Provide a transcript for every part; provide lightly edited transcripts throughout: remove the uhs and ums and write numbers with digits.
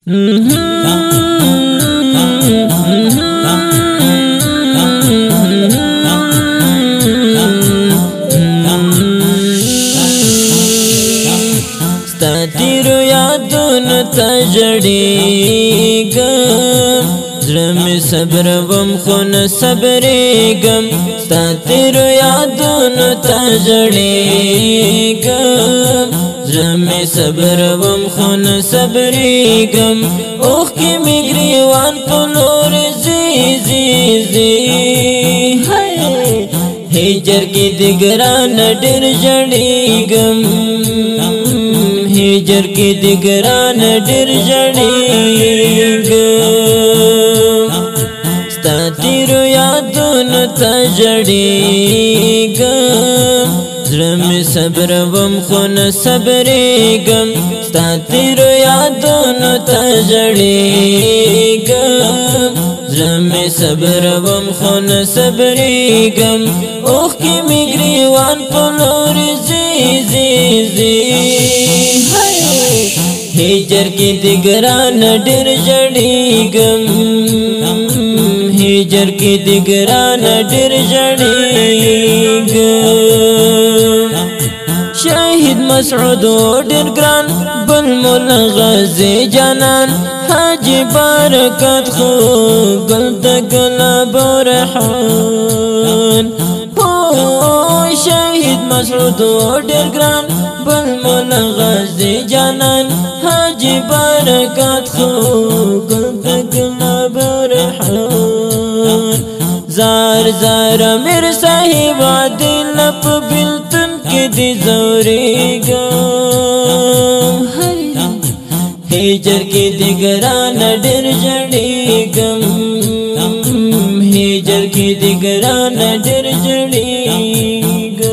ستا تیرو یادونو ته ژړېږم زړه مې صبروم خو نه صبرېږم ستا تیرو یادونو ته ژړېږم زړه مې صبروم خو نه صبرېږم اوښکې مې ګریوان په لورې ځي ځي ځي هجر کې د ګرانه ډېر ژړېږم هجر کې د ګرانه ډېر ژړېږم ستا تیرو یادونو ته ژړېږم زړه مې صبروم خو نه صبرېږم ستا تیرو یادونو ته ژړېږم زړه مې صبروم خو نه صبرېږم اوښکې مې ګریوان په لورې ځي ځي ځي هجر کې د ګرانه ډېر ژړېږم هجر کې د ګرانه ډېر ژړېږم شهید مسعود ډېر ګران بل مولا غازي جانان حاجی برکت خو گل د گلاب و ریحان شهید مسعود ډېر ګران بل مولا غازي جانان حاجی برکت خو گل د گلاب و ریحان زار زار امیر صاحب عادل په بلتن کې دي زورېږم هجر کې د ګرانه ډېر ژړېږم هجر کې د ګرانه ډېر ژړېږم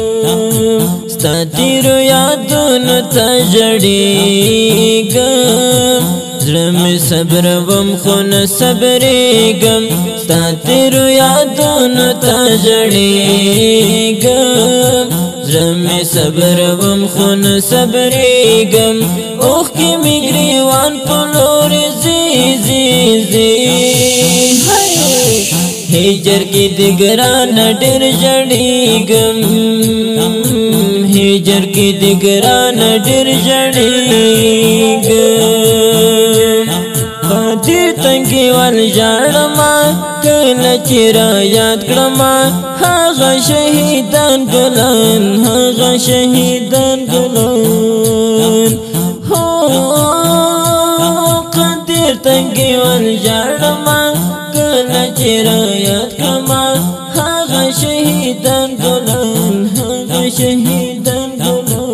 ستا تیرو یادونو ته ژړېږم زړه مې صبروم خو نه صبرېږم ستا تیرو یادونو ته ژړېږم زړه مې صبروم خو نه صبرېږم اوښکې مې ګریوان په لورې ځي ځي ځي هجر کې د ګرانه ډېر ژړېږم هجر کې د ګرانه ډېر ژړېږم په دې تنګې ول ژاړمه کله چې را یاد کړمه هغه شهیدان ګلان هغه شهیدان ګلان قدر تنګې ول ژاړمه کله چې را یاد کړمه هغه شهیدان ګلان هغه شهیدان ګلان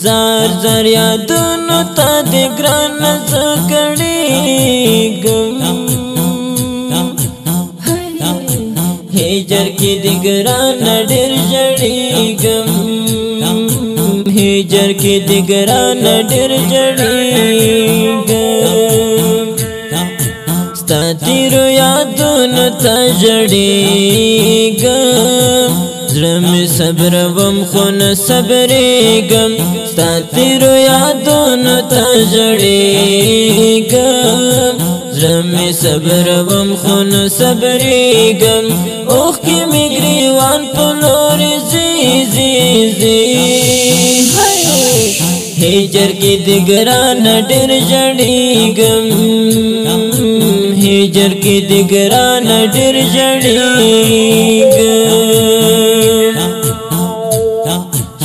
زار زار یادونو ته د ګرانه زه کړېږم هجر کې د ګرانه ډېر ژړېږم هجر کې د ګرانه ډېر ژړېږم ستا تیرو یادونو ته ژړېږم زړه مې صبروم خو نه صبرېږم ستا تیرو یادونو ته ژړېږم زړه مې صبروم خو نه صبرېږم اوښکې مې ګریوان په لورې ځي ځي ځي هجر کې د ګرانه ډېر ژړېږم هجر کې د ګرانه ډېر ژړېږم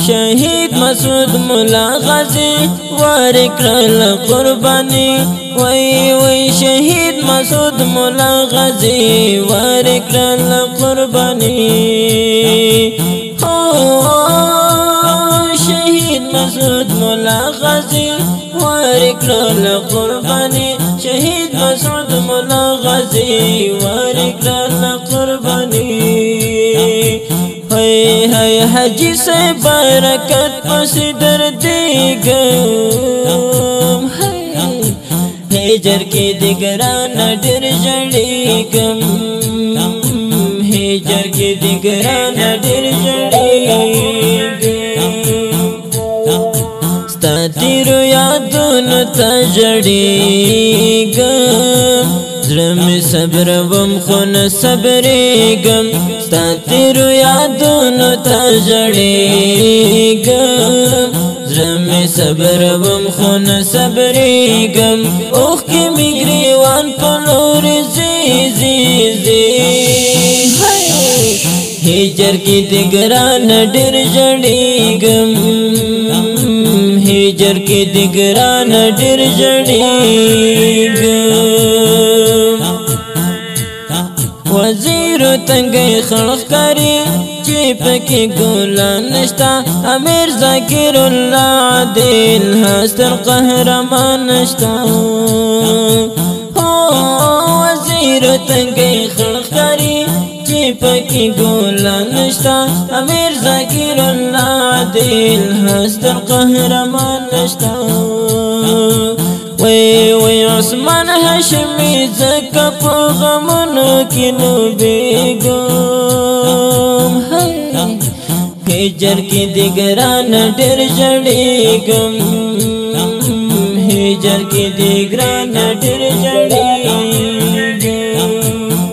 شهید مسعود مولا غازي ورکړل قرباني وای وای شهید مسعود مولا غازي ورکړل قرباني شهید مسعود مولا غازي ورکړل قرباني شهید مسعود مولا غازي ورکړل قرباني هاي هاي حاجی صاحب برکت پسې دردېږم هجر کې د ګرانه ډېر ژړېږم هجر کې د ګرانه ډېر ژړېږم ستا تیرو یادونو ته ژړېږم زړه مې صبروم خو نه صبرېږم ستا تېرو یادونو ته ژړېږم زړه مې صبروم خو نه صبرېږم اوښکې مې ګریوان په لورې ځي ځي ځي هجر کې د ګرانه ډېر ژړېږم هجر کې د ګرانه ډېر ژړېږم وزیرو تنګی خړ ښکاري چې پکې ګلان نشته امیر ذکر الله عادل هستر قهرمان نشته وزیرو تنګی خړ ښکاري چې پکې ګلان نشته امیر ذکر الله عادل هستر قهرمان نشته وی عثمان هاشمی زکه په غمونو کې نو بیګم هجر کې د ګرانه ډېر ژړېږم هجر کې د ګرانه ډېر ژړېږم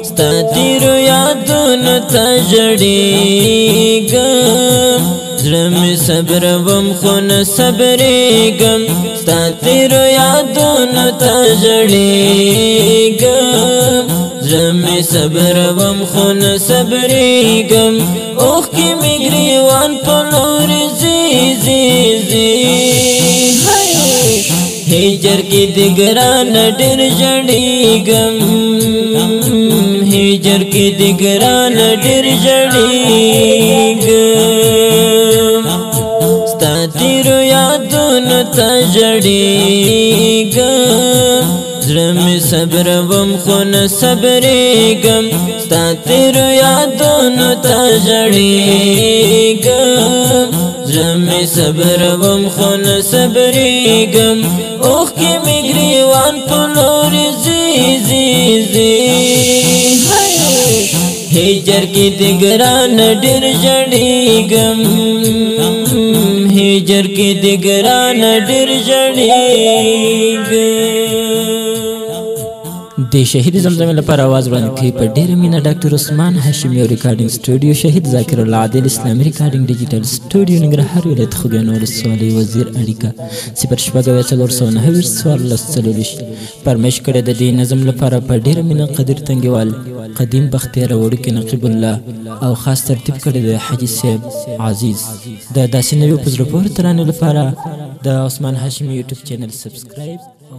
ستا تېرو یادونو ته ژړېږم زړه مې صبروم خو نه صبرېږم ستا تېرو یادونو ته ژړېږم زړه مې صبروم خو نه صبرېږم اوښکې مې ګریوان په لورې ځي ځي ځي هجر کې د ګرانه ډېر ژړېږم هجر کې د ګرانه ډېر ژړېږم ستا تېرو یادونو ته ژړېږم زړه مې صبروم خو نه صبرېږم ستا تېرو یادونو ته ژړېږم زړه مې صبروم خو نه صبرېږم اوښکې مې ګریوان په لورې ځي ځي ځي هجر کې د ګرانه ډېر ژړېږم هجر کې د ګرانه ډېر ژړېږم د شهید زمزمې لپاره आवाज وړاندې کوي په ډېره مینه ډاکټر عثمان هاشمي او ریکارډینګ سټوډیو شهید ذاکر الله عادل اسلامي ریکارډینګ ډیجیټل سټوډیو ننګرهار ولایت خوږیاڼو ولسوالۍ وزیر اړیکه 0 فرمایش کړی د دې نظم لپاره په ډېره مینه قدر تنګیوال قدیم بختیار وړوکی نقیب الله او خاص ترتیب کړی د حاجي صاحب عزیز د داسې نویو په زړه پورې ترانو لپاره د عثمان هاشمي یوټیوب چینل سبسکرایب او